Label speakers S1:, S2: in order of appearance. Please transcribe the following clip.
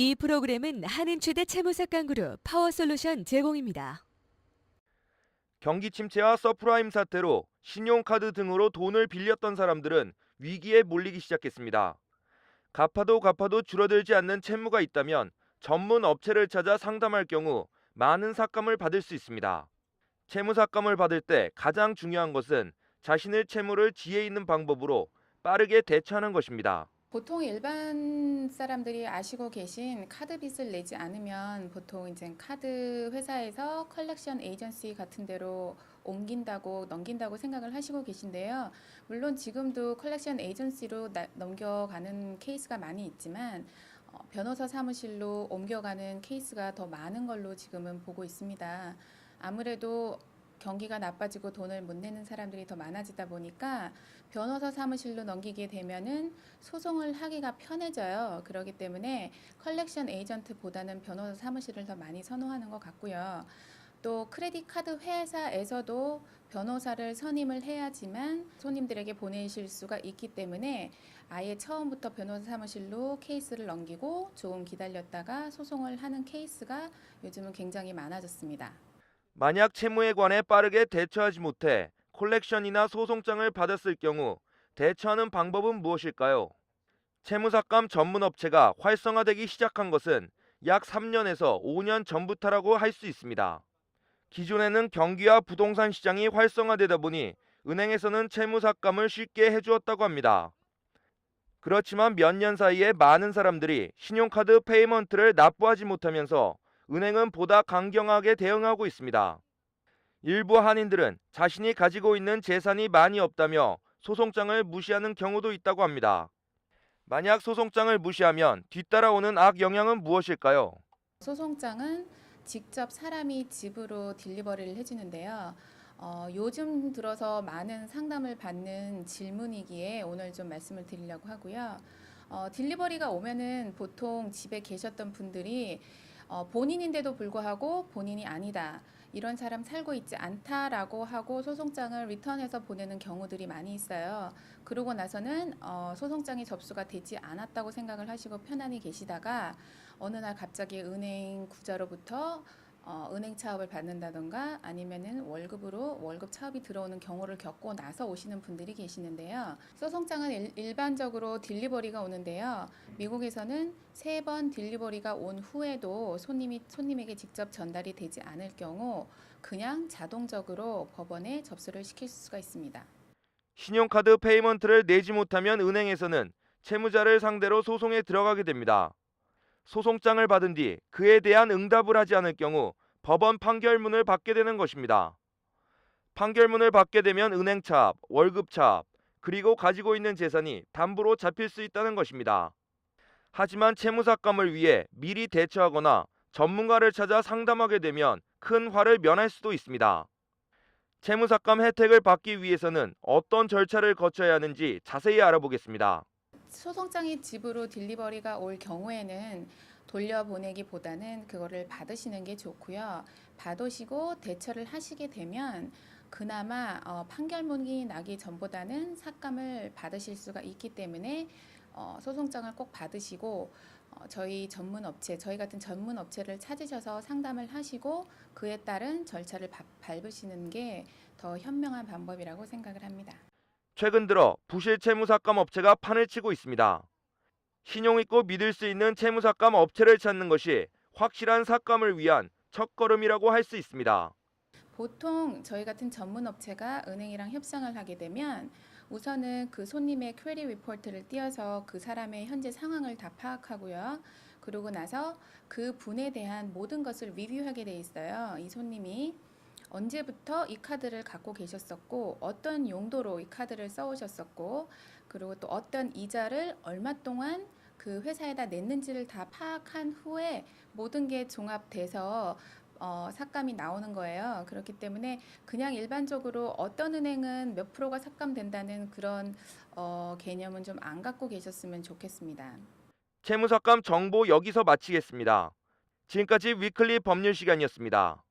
S1: 이 프로그램은 한인추대 채무삭강그룹 파워솔루션 제공입니다.
S2: 경기 침체와 서프라임 사태로 신용카드 등으로 돈을 빌렸던 사람들은 위기에 몰리기 시작했습니다. 갚아도 줄어들지 않는 채무가 있다면 전문 업체를 찾아 상담할 경우 많은 삭감을 받을 수 있습니다. 채무 삭감을 받을 때 가장 중요한 것은 자신의 채무를 지혜 있는 방법으로 빠르게 대처하는 것입니다.
S3: 보통 일반 사람들이 아시고 계신 카드 빚을 내지 않으면 보통 이제 카드 회사에서 컬렉션 에이전시 같은 데로 옮긴다고 넘긴다고 생각을 하시고 계신데요. 물론 지금도 컬렉션 에이전시로 넘겨가는 케이스가 많이 있지만 변호사 사무실로 옮겨가는 케이스가 더 많은 걸로 지금은 보고 있습니다. 아무래도 경기가 나빠지고 돈을 못 내는 사람들이 더 많아지다 보니까 변호사 사무실로 넘기게 되면은 소송을 하기가 편해져요. 그렇기 때문에 컬렉션 에이전트보다는 변호사 사무실을 더 많이 선호하는 것 같고요. 또 크레딧 카드 회사에서도 변호사를 선임을 해야지만 손님들에게 보내실 수가 있기 때문에 아예 처음부터 변호사 사무실로 케이스를 넘기고 조금 기다렸다가 소송을 하는 케이스가 요즘은 굉장히 많아졌습니다.
S2: 만약 채무에 관해 빠르게 대처하지 못해 콜렉션이나 소송장을 받았을 경우 대처하는 방법은 무엇일까요? 채무삭감 전문 업체가 활성화되기 시작한 것은 약 3년에서 5년 전부터라고 할 수 있습니다. 기존에는 경기와 부동산 시장이 활성화되다 보니 은행에서는 채무삭감을 쉽게 해주었다고 합니다. 그렇지만 몇 년 사이에 많은 사람들이 신용카드 페이먼트를 납부하지 못하면서 은행은 보다 강경하게 대응하고 있습니다. 일부 한인들은 자신이 가지고 있는 재산이 많이 없다며 소송장을 무시하는 경우도 있다고 합니다. 만약 소송장을 무시하면 뒤따라오는 악영향은 무엇일까요?
S3: 소송장은 직접 사람이 집으로 딜리버리를 해주는데요. 요즘 들어서 많은 상담을 받는 질문이기에 오늘 좀 말씀을 드리려고 하고요. 딜리버리가 오면은 보통 집에 계셨던 분들이 본인인데도 불구하고 본인이 아니다. 이런 사람 살고 있지 않다라고 하고 소송장을 리턴해서 보내는 경우들이 많이 있어요. 그러고 나서는 소송장이 접수가 되지 않았다고 생각을 하시고 편안히 계시다가 어느 날 갑자기 은행 구자로부터 은행 차업을 받는다던가 아니면은 월급 차업이 들어오는 경우를 겪고 나서 오시는 분들이 계시는데요. 소송장은 일반적으로 딜리버리가 오는데요. 미국에서는 3번 딜리버리가 온 후에도 손님에게 직접 전달이 되지 않을 경우 그냥 자동적으로 법원에 접수를 시킬 수가 있습니다.
S2: 신용카드 페이먼트를 내지 못하면 은행에서는 채무자를 상대로 소송에 들어가게 됩니다. 소송장을 받은 뒤 그에 대한 응답을 하지 않을 경우 법원 판결문을 받게 되는 것입니다. 판결문을 받게 되면 은행 차압, 월급 차압, 그리고 가지고 있는 재산이 담보로 잡힐 수 있다는 것입니다. 하지만 채무삭감을 위해 미리 대처하거나 전문가를 찾아 상담하게 되면 큰 화를 면할 수도 있습니다. 채무삭감 혜택을 받기 위해서는 어떤 절차를 거쳐야 하는지 자세히 알아보겠습니다.
S3: 소송장이 집으로 딜리버리가 올 경우에는 돌려보내기보다는 그거를 받으시는 게 좋고요. 받으시고 대처를 하시게 되면 그나마 판결문이 나기 전보다는 삭감을 받으실 수가 있기 때문에 소송장을 꼭 받으시고 저희 같은 전문 업체를 찾으셔서 상담을 하시고 그에 따른 절차를 밟으시는 게 더 현명한 방법이라고 생각을 합니다.
S2: 최근 들어 부실 채무삭감 업체가 판을 치고 있습니다. 신용 있고 믿을 수 있는 채무삭감 업체를 찾는 것이 확실한 삭감을 위한 첫걸음이라고 할 수 있습니다.
S3: 보통 저희 같은 전문 업체가 은행이랑 협상을 하게 되면 우선은 그 손님의 크레딧 리포트를 띄어서 그 사람의 현재 상황을 다 파악하고요. 그러고 나서 그 분에 대한 모든 것을 리뷰하게 돼 있어요. 이 손님이 언제부터 이 카드를 갖고 계셨었고 어떤 용도로 이 카드를 써오셨었고 그리고 또 어떤 이자를 얼마 동안 그 회사에다 냈는지를 다 파악한 후에 모든 게 종합돼서 삭감이 나오는 거예요. 그렇기 때문에 그냥 일반적으로 어떤 은행은 몇 프로가 삭감된다는 그런 개념은 좀 안 갖고 계셨으면 좋겠습니다.
S2: 채무삭감 정보 여기서 마치겠습니다. 지금까지 위클리 법률 시간이었습니다.